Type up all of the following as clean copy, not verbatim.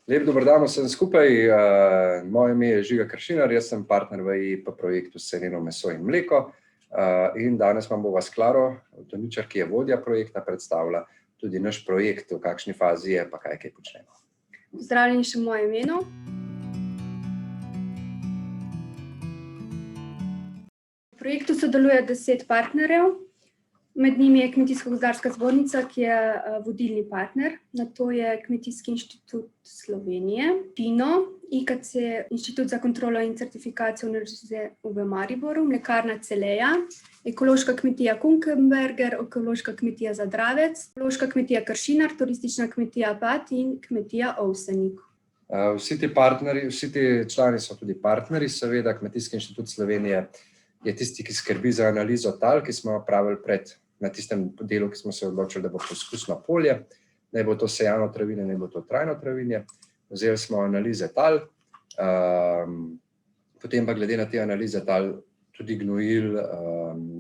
Lep dober dan vsem skupaj. Moje ime je Žiga Kršinar, jaz sem partner v EIP projektu Seneno meso in mleko. In danes vam bova s Klaro Toničar, ki je vodja projekta, predstavila tudi naš projekt, v kakšni fazi je, pa kaj počnemo. Pozdravljeni še v mojem imenu. V projektu sodeluje 10 partnerjev. Med njimi je Kmetijsko-gozdarska zbornica, ki je vodilni partner. Nato je Kmetijski inštitut Slovenije, PINO, IKC, Inštitut za kontrolo in certifikacijo Univerze v Mariboru, Mlekarna Celeja, Ekološka kmetija Kukenberger, Ekološka kmetija Zadravec, Ekološka kmetija Kršinar, Turistična kmetija Bat in kmetija Ovsenik. Vsi ti člani so tudi partnerji, seveda. Kmetijski inštitut Slovenije je tisti, ki skrbi za analizo tal, ki smo jo pravili na tistem delu, ki smo se odločili, da bo poskusno polje, naj bo to sejano travinje, naj bo to trajno travinje. Vzeli smo analize tal, potem pa glede na te analize tal tudi gnojil,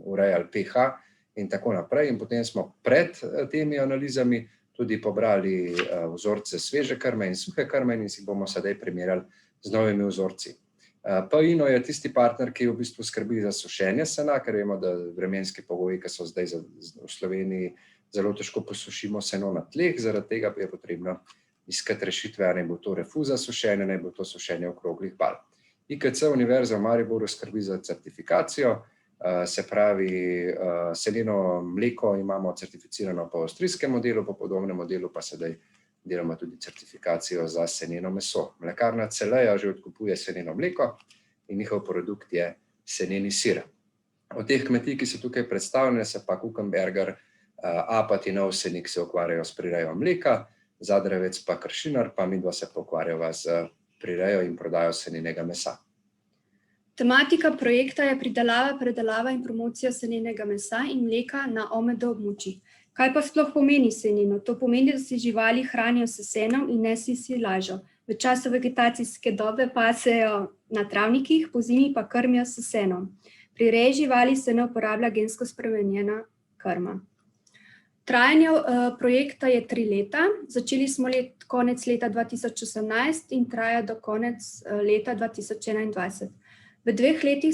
urejali pH in tako naprej. In potem smo pred temi analizami tudi pobrali vzorce sveže krme in suhe krme in si bomo sedaj primerjali z novimi vzorci. PINO je tisti partner, ki v bistvu skrbi za sušenje sena, ker vemo, da vremenski pogoji, ki so zdaj v Sloveniji, zelo težko posušimo seno na tleh, zaradi tega je potrebno iskati rešitve, naj bo to refuza sušenje, naj bo to sušenje okroglih bal. IKC Univerza v Mariboru skrbi za certifikacijo, se pravi, seneno mleko imamo certificirano po avstrijskem modelu, po podobnem modelu pa sedaj delamo tudi certifikacijo za seneno meso. Mlekarna Celeja že odkupuje seneno mleko in njihov produkt je seneni sir. Od teh kmetij, ki so tukaj predstavljene, se pa Kukenberger, Apat in Ovsenik se ukvarjajo s prirejo mleka, Zadravec pa Kršinar, pa midva se ukvarjava z prirejo in prodajo senenega mesa. Tematika projekta je pridelava, predelava in promocija senenega mesa in mleka na OMD območjih. Kaj pa sploh pomeni seneno? To pomeni, da se živali hranijo s senom in ne s silažo. V času vegetacijske dobe pasejo na travnikih, pozimi pa krmijo s senom. Pri reji živali se ne uporablja gensko spremenjena krma. Trajanje projekta je 3 leta. Začeli smo konec leta 2018 in traja do konec leta 2021. V 2 letih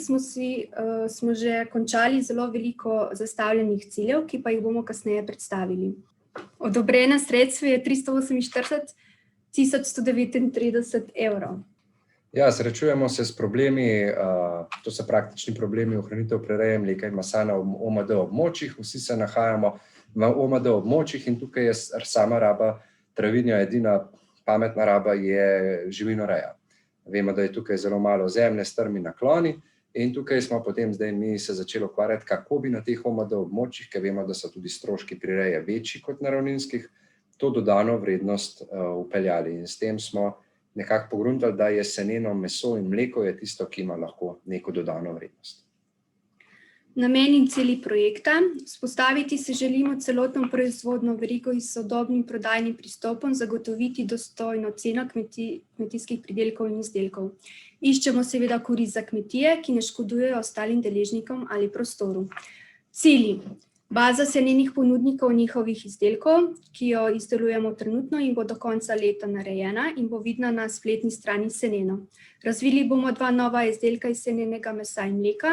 smo že končali zelo veliko zastavljenih ciljev, ki pa jih bomo kasneje predstavili. Odobrena sredstva je 348 139 evrov. Ja, srečujemo se s problemi, to so praktični problemi ohranitev prereje mleka in mesa na OMD območjih. Vsi se nahajamo v OMD območjih in tukaj je sama raba travinja, edina pametna raba je živinoreja. Vemo, da je tukaj zelo malo zemlje, strmi nakloni in tukaj smo potem zdaj mi se začeli ukvarjati, kako bi na teh OMD območjih, ker vemo, da so tudi stroški prireje večji kot na ravninskih, to dodano vrednost vpeljali. In s tem smo nekako pogruntali, da je seneno meso in mleko je tisto, ki ima lahko neko dodano vrednost. Namen in cilji projekta. Vzpostaviti se želimo celotno proizvodno verigo s sodobnim prodajnim pristopom, zagotoviti dostojno ceno kmetijskih pridelkov in izdelkov. Iščemo seveda korist za kmetije, ki ne škodujejo ostalim deležnikom ali prostoru. Cilji. Baza senenih ponudnikov njihovih izdelkov, ki jo izdelujemo trenutno in bo do konca leta narejena in bo vidna na spletni strani Seneno. Razvili bomo 2 nova izdelka iz senenega mesa in mleka.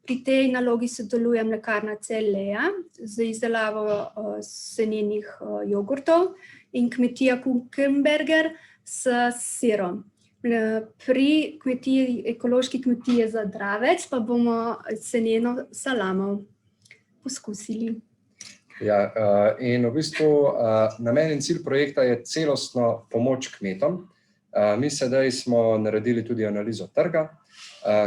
Pri tej nalogi sodeluje Mlekarna Celeja z izdelavo senenih jogurtov in kmetija Kukenberger s sirom. Pri ekološki kmetiji Zadravec pa bomo seneno salamov poskusili. Ja, in v bistvu namen in cilj projekta je celostno pomoč kmetom. Mi sedaj smo naredili tudi analizo trga,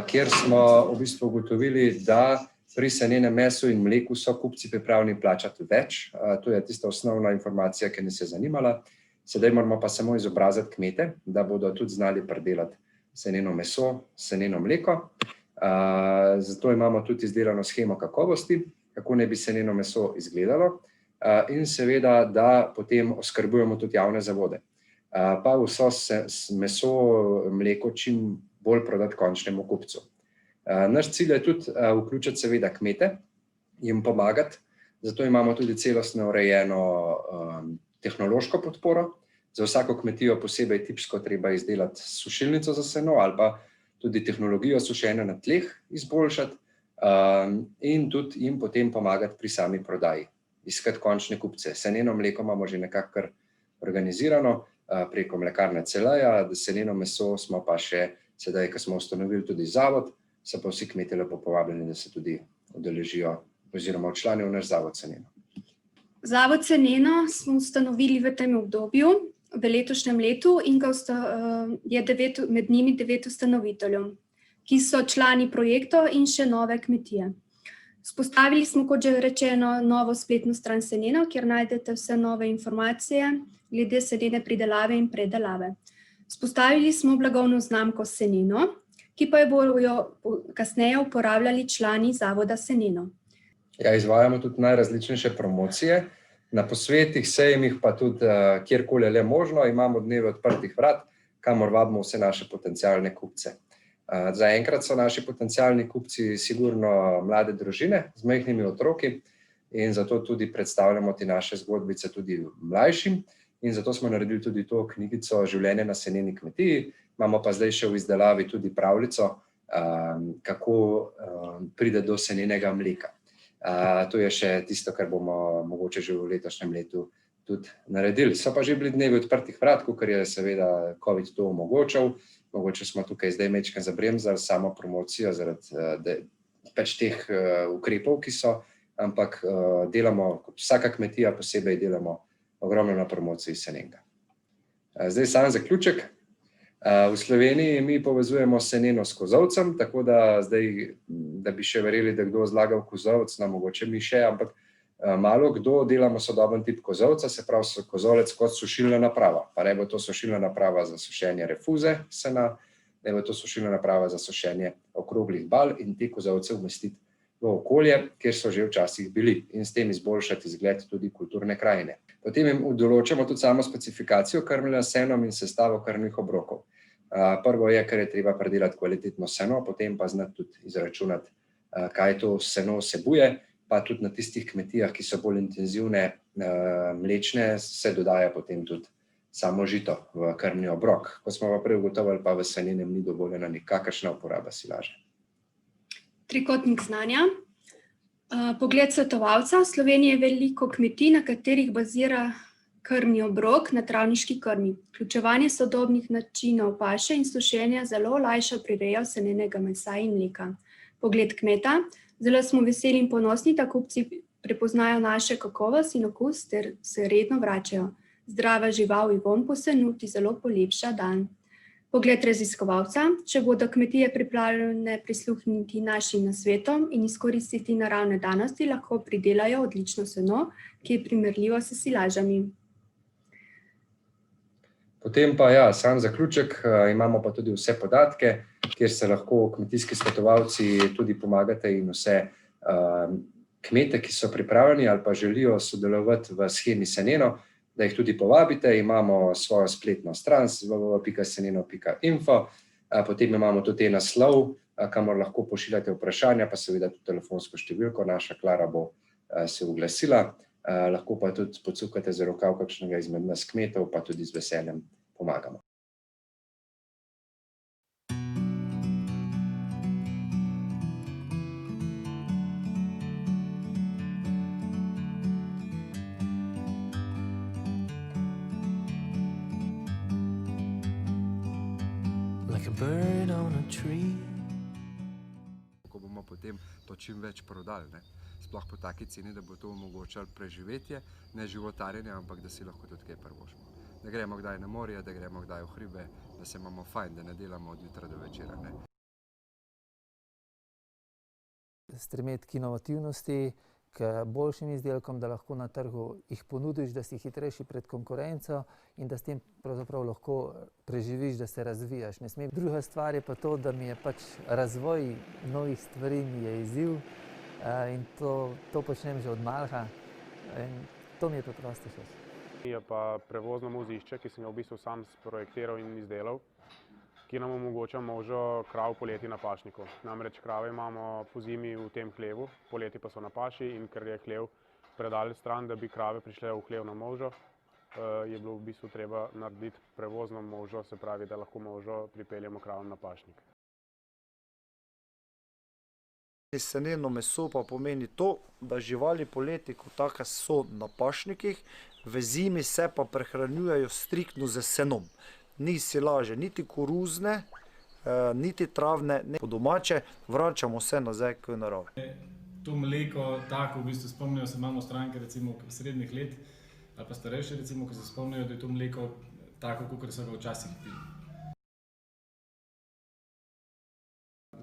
kjer smo v bistvu ugotovili, da pri senenem mesu in mleku so kupci pripravljeni plačati več. To je tista osnovna informacija, ki nas je zanimala. Sedaj moramo pa samo izobraziti kmete, da bodo tudi znali pridelati seneno meso, seneno mleko. Zato imamo tudi izdelano shemo kakovosti, kako naj bi seneno meso izgledalo, in seveda, da potem oskrbujemo tudi javne zavode. Pa vso meso, mleko čim bolj prodati končnemu kupcu. Naš cilj je tudi vključiti seveda kmete, jim pomagati, zato imamo tudi celostno urejeno tehnološko podporo, Za vsako kmetijo posebej tipsko treba izdelati sušilnico za seno ali pa tudi tehnologijo sušenja na tleh izboljšati in tudi jim potem pomagati pri sami prodaji, iskati končne kupce. Seneno mleko imamo že nekako kar organizirano preko mlekarne Celeja, seneno meso smo pa še sedaj, ko smo ustanovili tudi zavod, so pa vsi kmetje lepo povabljeni, da se tudi udeležijo oziroma včlanijo v naš zavod Seneno. Zavod Seneno smo ustanovili v tem obdobju, v letošnjem letu in je med njimi 9 ustanoviteljev, ki so člani projektov in še nove kmetije. Vzpostavili smo, kot že rečeno, novo spletno stran Seneno, kjer najdete vse nove informacije glede senene pridelave in predelave. Vzpostavili smo blagovno znamko Seneno, ki pa jo bodo kasneje uporabljali člani zavoda Seneno. Ja, izvajamo tudi najrazličnejše promocije, na posvetih, sejmih, pa tudi kjerkoli le možno, imamo dneve odprtih vrat, kamor vabimo vse naše potencialne kupce. Zaenkrat so naši potencialni kupci sigurno mlade družine z majhnimi otroki in zato tudi predstavljamo te naše zgodbice tudi mlajšim in zato smo naredili tudi to knjigico Življenje na seneni kmetiji. Imamo pa zdaj še v izdelavi tudi pravljico, kako pride do senenega mleka. To je še tisto, kar bomo mogoče že v letošnjem letu tudi naredili. So pa že bili dnevi odprtih vrat, ker je seveda COVID to omogočal. Mogoče smo tukaj zdaj majčkeno zabremzali samo promocijo zaradi pač teh ukrepov, ki so, ampak delamo, kot vsaka kmetija posebej delamo ogromno na promociji senenga. Zdaj sam zaključek. V Sloveniji mi povezujemo seneno s kozolcem, tako da zdaj, da bi še verjeli, da kdo zlagal kozolec, mogoče mi še, ampak malo kdo delamo sodoben tip kozolca, se pravi kozolec kot sušilna naprava. Pa ne bo to sušilna naprava za sušenje refuze sena, ne bo to sušilna naprava za sušenje okroglih bal in te kozolce umestiti v okolje, kjer so že včasih bili in s tem izboljšati izgled tudi kulturne krajine. Potem jim določamo tudi samo specifikacijo krmljenja s senom in sestavo krmnih obrokov. Prvo je, ker je treba predelati kvalitetno seno, potem pa znati tudi izračunati, kaj to seno vsebuje, pa tudi na tistih kmetijah, ki so bolj intenzivne, mlečne, se dodaja potem tudi samo žito v krmni obrok. Ko smo pa prej ugotovili, pa v senenem ni dovoljena nikakršna uporaba silaže. Trikotnik znanja. Pogled svetovalca. V Sloveniji je veliko kmetij, na katerih bazira krmni obrok na travniški krmi. Vključevanje sodobnih načinov paše in sušenja zelo olajša prirejo senenega mesa in mleka. Pogled kmeta. Zelo smo veseli in ponosni, da kupci prepoznajo naše kakovost in okus ter se redno vračajo. Zdrava žival in vonj po senu ti zelo polepša dan. Pogled raziskovalca. Če bodo kmetije pripravljene prisluhniti našim nasvetom in izkoristiti naravne danosti, lahko pridelajo odlično seno, ki je primerljivo s silažami. Potem pa ja, sam zaključek, imamo pa tudi vse podatke, kjer se lahko kmetijski svetovalci tudi pomagate in vse kmete, ki so pripravljeni ali pa želijo sodelovati v shemi Seneno, da jih tudi povabite. Imamo svojo spletno stran www.seneno.info, potem imamo tudi naslov, kamor lahko pošiljate vprašanja, pa seveda tudi telefonsko številko, naša Klara bo se oglasila. Lahko pa tudi pocukate za rokav kakšnega izmed nas kmetov, pa tudi z veseljem pomagamo. Ko bomo potem to čim več prodali, ne? Sploh po taki ceni, da bo to omogočalo preživetje, ne životarjenje, ampak da si lahko tudi kaj privoščimo. Da gremo kdaj na morje, da gremo kdaj v hribe, da se imamo fajn, da ne delamo od jutra do večera, ne. Stremeti k inovativnosti, k boljšim izdelkom, da lahko na trgu jih ponudiš, da si hitrejši pred konkurenco in da s tem pravzaprav lahko preživiš, da se razvijaš. Ne sme. Druga stvar je pa to, da mi je pač razvoj novih stvari mi je izziv. In to počnem že od malega in to mi je preprosto všeč. Je pa prevozno vozišče, ki sem ga v bistvu sam sprojektiral in izdelal, ki nam omogoča možo krav poleti na pašniku. Namreč krave imamo pozimi v tem hlevu, poleti pa so na paši in ker je hlev predaleč stran, da bi krave prišle v hlev na možo, je bilo v bistvu treba narediti prevozno možo, se pravi, da lahko možo pripeljemo kravam na pašnik. Seneno meso pa pomeni to, da živali poleti kot take so na pašnikih, v zimi se pa prehranjujejo striktno z senom. Ni silaže niti koruzne, niti travne, ne po domače, vračamo se nazaj k naravi. To mleko, tako v bistvu spomnijo se imamo stranke recimo srednjih let ali pa starejše recimo, ko se spomnijo, da je to mleko tako, kot so ga včasih pili.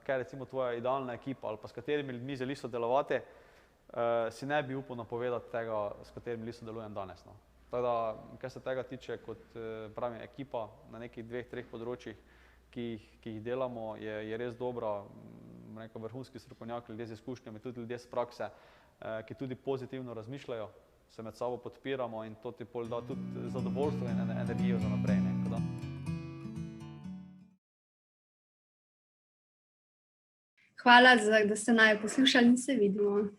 Kaj je recimo tvoja idealna ekipa ali pa s katerimi ljudmi želiš sodelovati, si ne bi upal napovedati tega, s katerimi ljudmi sodelujem danes. No. Tako da, kar se tega tiče, kot pravim, ekipa na nekih 2-3 področjih, ki jih delamo, je res dobra, rekel, vrhunski strokovnjaki, ljudje z izkušnjami, tudi ljudje z prakse, ki tudi pozitivno razmišljajo, se med sabo podpiramo in to ti pol da tudi zadovoljstvo in energijo za naprej. Ne. Hvala, da ste naju poslušali in se vidimo.